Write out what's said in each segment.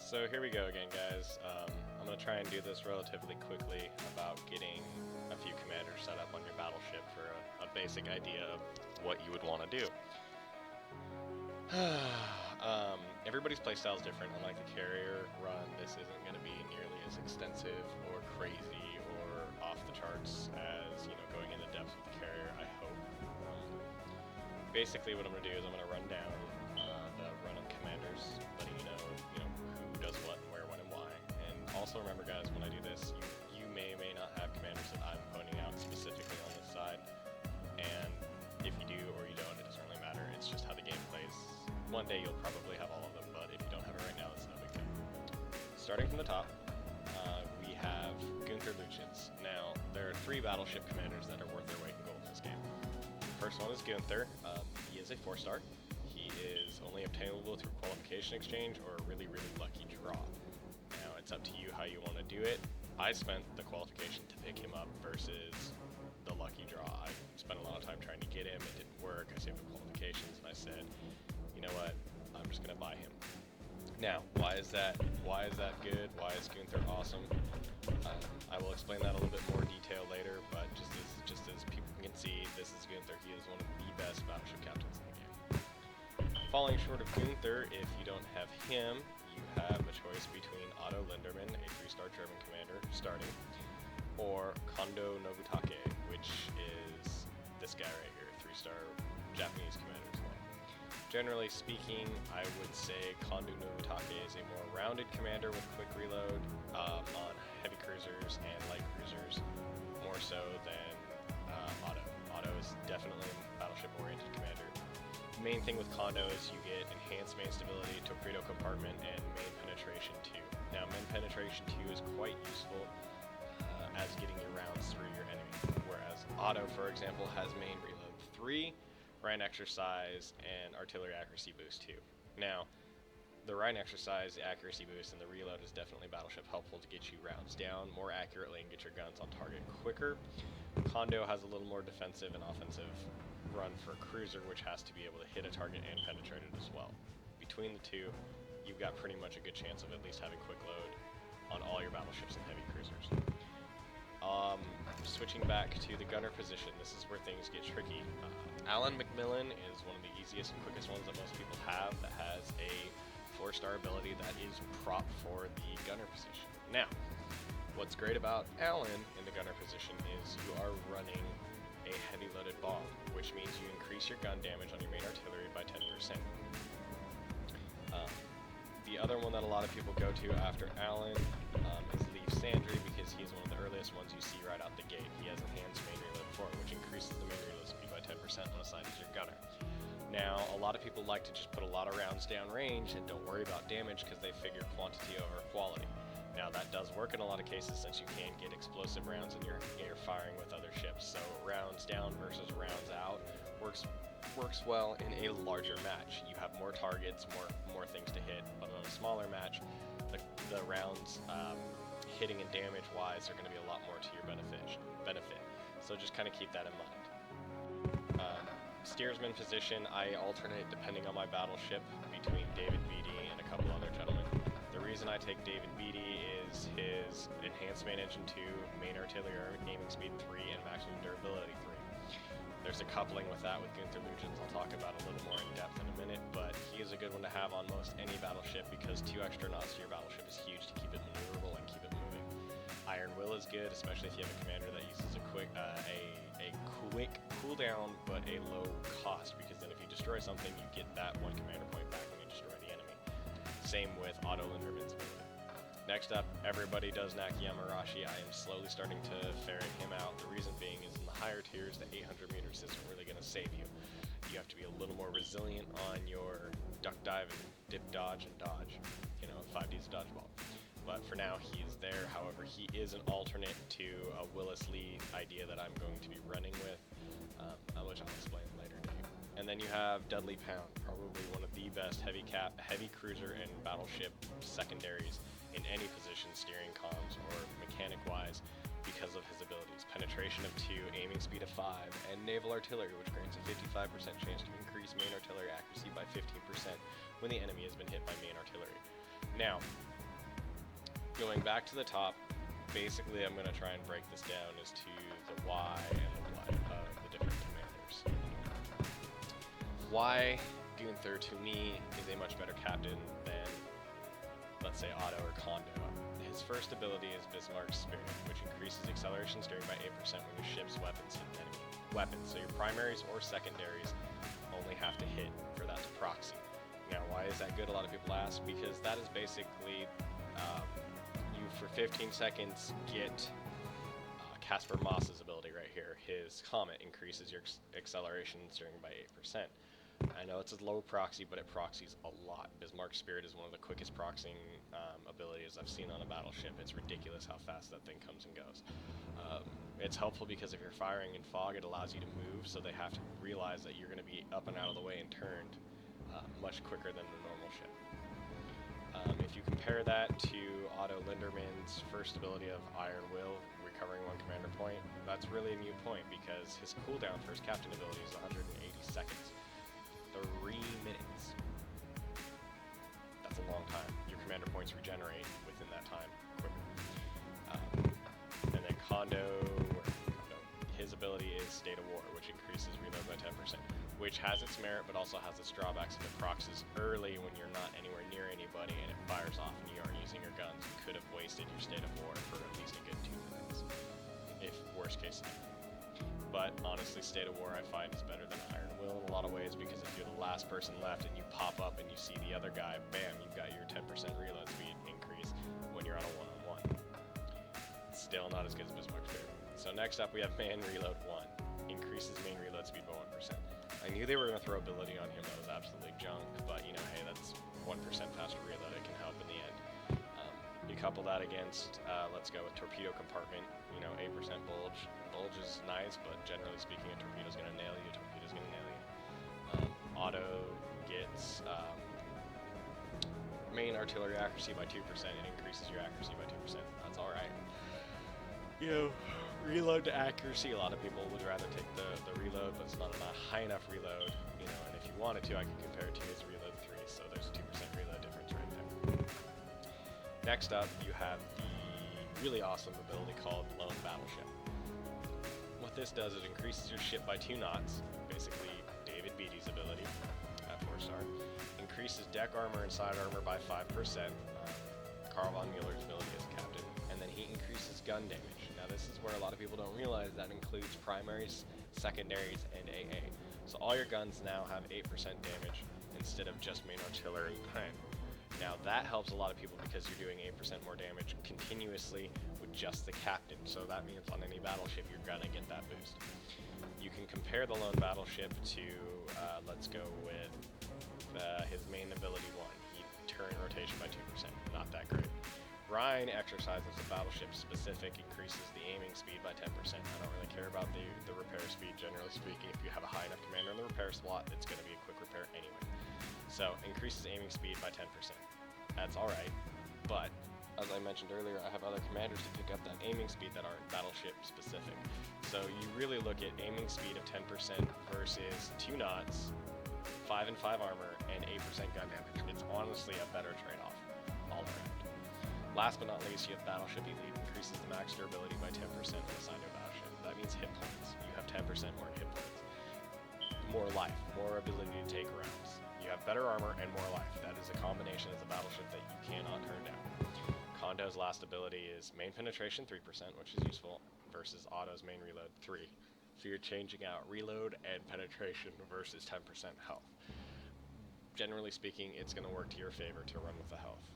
So here we go again, guys. I'm going to try and do this relatively quickly about getting a few commanders set up on your battleship for a basic idea of what you would want to do. Everybody's playstyle is different. Unlike the carrier run, this isn't going to be nearly as extensive or crazy or off the charts as, going into depth with the carrier, I hope. Basically what I'm going to do is I'm going to run down the run of commanders, letting you know who does what and where, when, and why. And also remember, guys, when I do this, you may or may not have commanders that I'm pointing out specifically on this side. And if you do or you don't, it doesn't really matter. It's just how the game plays. One day you'll probably have all of them, but if you don't have it right now, it's no big deal. Starting from the top, we have Gunther Lucians. Now, there are 3 battleship commanders that are worth their weight in gold in this game. First one is Gunther. He is a 4-star. He is only obtainable through qualification exchange or a really, really lucky draw. Now, it's up to you how you want to do it. I spent the qualification to pick him up versus the lucky draw. I spent a lot of time trying to get him. It didn't work. I saved the qualifications, and I said, you know what? I'm just going to buy him. Now, why is that good? Why is Gunther awesome? I will explain that a little bit more detail later, but just as people can see, this is Gunther. He is one of the best battleship captains in the game. Falling short of Gunther, if you don't have him, you have a choice between Otto Linderman, a 3-star German commander, starting, or Kondo Nobutake, which is this guy right here, 3-star Japanese commander as well. Generally speaking, I would say Kondo Nobutake is a more rounded commander with quick reload on heavy cruisers and light cruisers, more so than Otto. Otto is definitely a battleship-oriented commander. The main thing with Kondo is you get enhanced main stability, torpedo compartment, and main penetration 2. Now, main penetration 2 is quite useful as getting your rounds through your enemy, whereas Otto, for example, has main reload 3, Rhine exercise, and artillery accuracy boost 2. Now, the Rhine exercise, the accuracy boost, and the reload is definitely battleship helpful to get you rounds down more accurately and get your guns on target quicker. Kondo has a little more defensive and offensive run for a cruiser, which has to be able to hit a target and penetrate it as well. Between the two, you've got pretty much a good chance of at least having quick load on all your battleships and heavy cruisers. Switching back to the gunner position, this is where things get tricky. Alan Macmillan is one of the easiest and quickest ones that most people have that has a 4-star ability that is prop for the gunner position. Now, what's great about Alan in the gunner position is you are running a heavy loaded bomb, which means you increase your gun damage on your main artillery by 10%. The other one that a lot of people go to after Alan is Leaf Sandry, because he's one of the earliest ones you see right out the gate. He has enhanced main reload 4, which increases the main reload speed by 10% on assigned as your gunner. Now, a lot of people like to just put a lot of rounds down range and don't worry about damage because they figure quantity over quality. Now, that does work in a lot of cases since you can get explosive rounds and you're firing with other ships. So rounds down versus rounds out works well in a larger match. You have more targets, more things to hit, but on a smaller match, the rounds hitting and damage wise are going to be a lot more to your benefit. So just kind of keep that in mind. Steersman position, I alternate depending on my battleship between David Beatty and a couple other gentlemen. The reason I take David Beatty is his enhanced main engine 2, main artillery aiming speed 3, and maximum durability 3. There's a coupling with that with Gunther Lucians I'll talk about a little more in depth in a minute, but he is a good one to have on most any battleship because 2 extra knots to your battleship is huge to keep it maneuverable and keep it moving. Iron Will is good, especially if you have a commander that uses a quick cooldown but a low cost, because then if you destroy something, you get that 1 commander point back when you destroy the enemy. Same with Otto Linderman's ability. Next up, everybody does Naki Yamarashi. I am slowly starting to ferret him out. The reason being is in the higher tiers, the 800 meters isn't really going to save you. You have to be a little more resilient on your duck dive and dip dodge and dodge. 5D's a dodgeball. But for now, he is there. However, he is an alternate to a Willis Lee idea that I'm going to be running with, which I'll explain later to you. And then you have Dudley Pound, probably one of the best heavy cruiser and battleship secondaries in any position, steering comms or mechanic-wise, because of his abilities. Penetration of 2, aiming speed of 5, and naval artillery, which grants a 55% chance to increase main artillery accuracy by 15% when the enemy has been hit by main artillery. Now, Going back to the top, basically I'm going to try and break this down as to the why and the what of the different commanders. Why Gunther, to me, is a much better captain than, let's say, Otto or Kondo. His first ability is Bismarck's Spirit, which increases acceleration steering by 8% when your ship's weapons hit enemy weapons. So your primaries or secondaries only have to hit for that to proxy. Now, why is that good? A lot of people ask, because that is basically you for 15 seconds get Casper Moss's ability right here. His Comet increases your acceleration steering by 8%. I know it's a low proxy, but it proxies a lot. Bismarck's Spirit is one of the quickest proxying abilities I've seen on a battleship. It's ridiculous how fast that thing comes and goes. It's helpful because if you're firing in fog, it allows you to move, so they have to realize that you're going to be up and out of the way and turned much quicker than the normal ship. If you compare that to Otto Linderman's first ability of Iron Will, recovering 1 commander point, that's really a moot point because his cooldown for his captain ability is 180 seconds. 3 minutes. That's a long time. Your commander points regenerate within that time quicker. And then Kondo, his ability is State of War, which increases reload by 10%, which has its merit but also has its drawbacks. If it proxies early when you're not anywhere near anybody and it fires off and you aren't using your guns, you could have wasted your State of War for at least a good 2 minutes, if worst case scenario. But honestly, State of War I find is better than Iron Will in a lot of ways, because if you're the last person left and you pop up and you see the other guy, bam, you've got your 10% reload speed increase when you're on a one-on-one. Still not as good as Bismarck's Spirit. So next up we have Man Reload 1. Increases main reload speed by 1%. I knew they were going to throw ability on him that was absolutely junk, but you know, hey, that's 1% faster reload. It can help in the end. You couple that against, let's go with Torpedo Compartment, you know, 8% bulge. Bulge is nice, but generally speaking, a torpedo's going to nail you. A torpedo's going to nail you. Auto gets main artillery accuracy by 2%. It increases your accuracy by 2%. That's all right. You know, reload to accuracy, a lot of people would rather take the reload, but it's not a high enough reload, you know, and if you wanted to, I could compare it to his reload 3, so there's a 2% reload difference right there. Next up, you have the really awesome ability called Lone Battleship. What this does is increases your ship by 2 knots, basically David Beatty's ability at 4-star. Increases deck armor and side armor by 5%, Carl von Mueller's ability as a captain, and then he increases gun damage. Now this is where a lot of people don't realize that includes primaries, secondaries, and AA. So all your guns now have 8% damage instead of just main artillery. Now that helps a lot of people because you're doing 8% more damage continuously with just the captain. So that means on any battleship you're gonna get that boost. You can compare the Lone Battleship to, let's go with his main ability 1. He turn rotation by 2%. Not that great. Rhine exercises the battleship specific, increases the aiming speed by 10%. I don't really care about the repair speed, generally speaking. If you have a high enough commander in the repair slot, it's going to be a quick repair anyway. So, increases aiming speed by 10%. That's alright, but, as I mentioned earlier, I have other commanders to pick up that aiming speed that aren't battleship specific. So, you really look at aiming speed of 10% versus 2 knots, 5 and 5 armor, and 8% gun damage. It's honestly a better trade-off all around. Last but not least, you have Battleship Elite. Increases the max durability by 10% when assigned to a battleship. That means hit points. You have 10% more hit points. More life, more ability to take rounds. You have better armor and more life. That is a combination as a battleship that you cannot turn down. Kondo's last ability is main penetration 3%, which is useful, versus Otto's main reload 3. So you're changing out reload and penetration versus 10% health. Generally speaking, it's going to work to your favor to run with the health.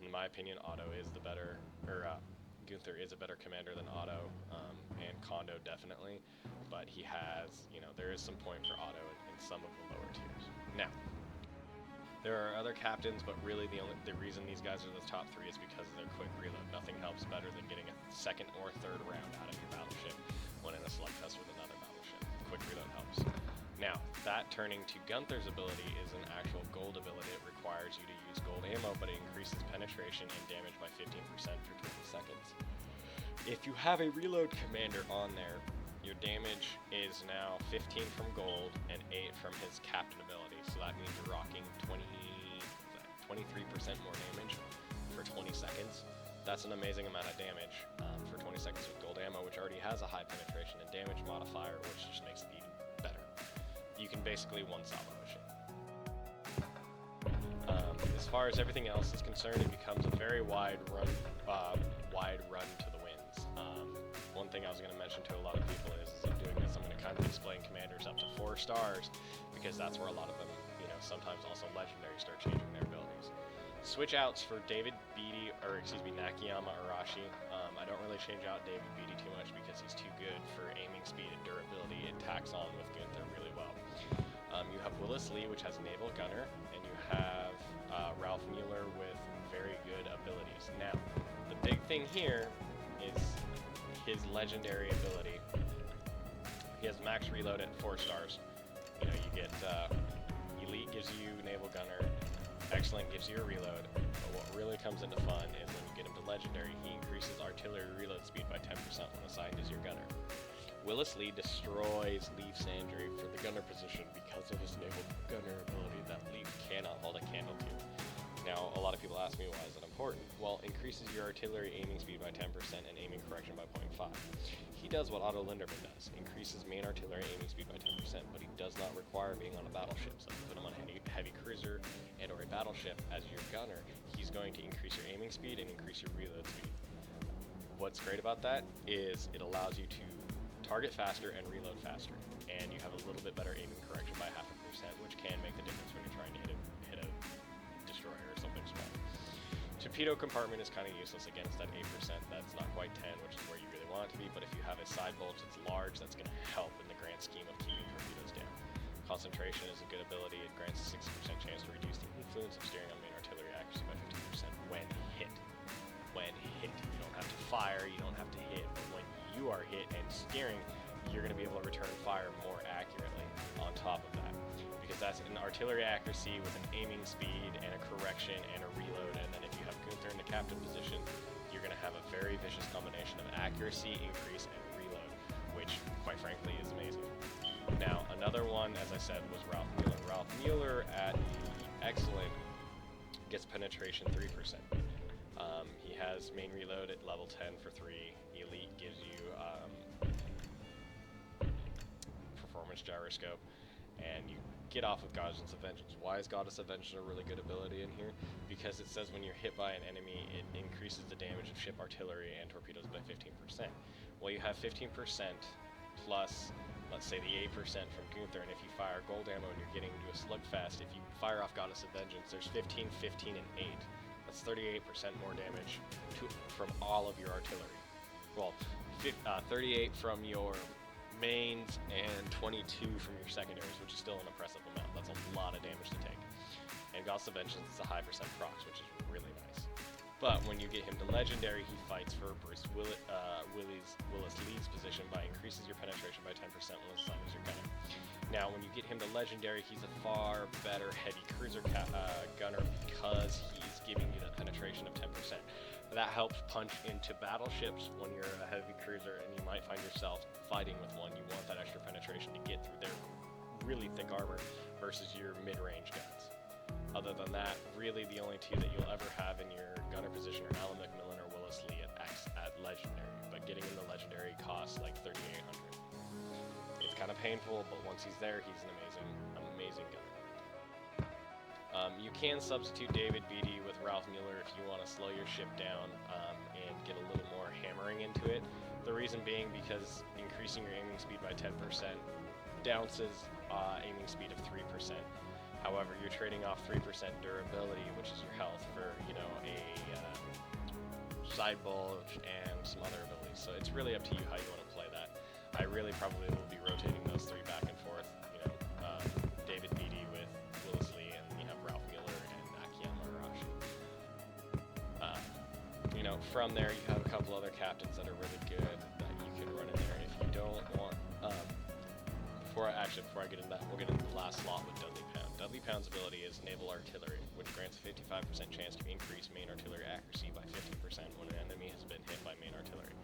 In my opinion, Otto is the better, Gunther is a better commander than Otto, and Kondo definitely, but he has, you know, there is some point for Otto in some of the lower tiers. Now, there are other captains, but really the reason these guys are the top 3 is because of their quick reload. Nothing helps better than getting a second or third round out of your battleship when in a slugfest with another battleship. Quick reload helps. Now, that turning to Gunther's ability is an actual gold ability. It requires you to use gold ammo, but it increases penetration and damage by 15% for 20 seconds. If you have a reload commander on there, your damage is now 15 from gold and 8 from his captain ability. So that means you're rocking 23% more damage for 20 seconds. That's an amazing amount of damage for 20 seconds with gold ammo, which already has a high penetration and damage modifier, which just makes it even better. You can basically one-salvo a ship. As far as everything else is concerned, it becomes a very wide run to the winds. One thing I was going to mention to a lot of people is I'm doing this, I'm going to kind of explain commanders up to 4 stars, because that's where a lot of them, sometimes also legendary start changing their abilities. Switch outs for Nakayama Arashi. I don't really change out David Beatty too much because he's too good for aiming speed and durability. It tacks on with Gunther really well. You have Willis Lee, which has Naval Gunner, and you have Ralph Mueller with very good abilities. Now, the big thing here is his legendary ability. He has max reload at 4 stars. You get Elite gives you Naval Gunner, Excellent gives you a reload, but what really comes into fun is when you get him to Legendary, he increases artillery reload speed by 10% when assigned as your gunner. Willis Lee destroys Leaf Sandry for the gunner position because of his Naval Gunner ability that Leaf cannot hold a candle to. Now, a lot of people ask me, why is that important? Well, increases your artillery aiming speed by 10% and aiming correction by 0.5. He does what Otto Linderman does, increases main artillery aiming speed by 10%, but he does not require being on a battleship. So if you put him on a heavy cruiser and or a battleship as your gunner, he's going to increase your aiming speed and increase your reload speed. What's great about that is it allows you to target faster and reload faster, and you have a little bit better aiming correction by 0.5%, which can make the difference when you're trying to hit a destroyer or something small. Torpedo compartment is kind of useless against that 8%. That's not quite 10, which is where you really want it to be, but if you have a side bulge that's large, that's going to help in the grand scheme of keeping torpedoes down. Concentration is a good ability. It grants a 60% chance to reduce the influence of steering on main artillery accuracy by 50% when hit. When hit. You don't have to fire, you don't have to hit, but when you are hit and steering, you're going to be able to return fire more accurately on top of that. Because that's an artillery accuracy with an aiming speed and a correction and a reload, and then if you have Gunther in the captain position, you're going to have a very vicious combination of accuracy, increase, and reload, which, quite frankly, is amazing. Now, another one, as I said, was Ralph Mueller. Ralph Mueller at Excellent gets penetration 3%. He has main reload at level 10 for 3. Elite gives you performance gyroscope, and you get off with Goddess of Vengeance. Why is Goddess of Vengeance a really good ability in here? Because it says when you're hit by an enemy, it increases the damage of ship artillery and torpedoes by 15%. Well, you have 15% plus, let's say, the 8% from Gunther, and if you fire gold ammo and you're getting into a slugfest, if you fire off Goddess of Vengeance, there's 15, 15, and 8. That's 38% more damage from all of your artillery. Well, 38 from your mains and 22 from your secondaries, which is still an impressive amount. That's a lot of damage to take. And Goddess of Vengeance is a high percent procs, which is really nice. But when you get him to Legendary, he fights for Willis Lee's position by increases your penetration by 10% when assigned as your gunner. Now, when you get him to Legendary, he's a far better heavy cruiser gunner because he's giving you that penetration of 10%. That helps punch into battleships when you're a heavy cruiser and you might find yourself fighting with one. You want that extra penetration to get through their really thick armor versus your mid-range guns. Other than that, really the only two that you'll ever have in your gunner position are Alan McMillan or Willis Lee at Legendary. But getting him to Legendary costs like $3,800. It's kind of painful, but once he's there, he's an amazing gunner. You can substitute David Beatty with Ralph Mueller if you want to slow your ship down and get a little more hammering into it. The reason being because increasing your aiming speed by 10% downces aiming speed of 3%. However, you're trading off 3% durability, which is your health, for a side bulge and some other abilities. So it's really up to you how you want to play that. I really probably will be rotating those 3 back and forth. David Beatty with Willis Lee, and you have Ralph Mueller and Nakayama Arashi. From there you have a couple other captains that are really good that you can run in there. If you don't want, before I get into that, we'll get into the last slot with Dudley Pound. Dudley Pound's ability is Naval Artillery, which grants a 55% chance to increase main artillery accuracy by 50% when an enemy has been hit by main artillery.